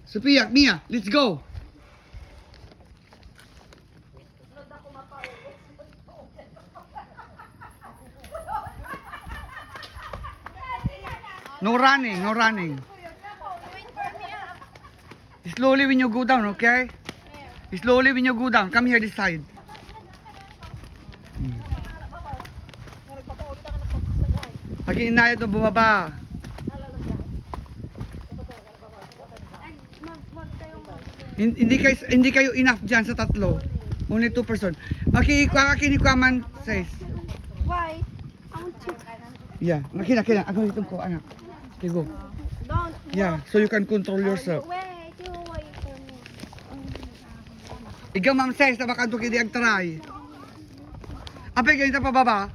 Sophia, Mia, let's go. No running, no running. Slowly when you go down, okay? Slowly when you go down. Come here this side. Lagi inayad na bumaba. Hindi kayo enough dyan sa tatlo. Only 2 person. Okay, kinikwaman says. Why? I want to. Yeah, nakina. Ako itong ko, anak. Okay, go. Don't. Yeah, so you can control yourself. Wait, you wait for me. Ikaw, ma'am, says, na baka ito kidi ang try. Apay, ganito pa baba.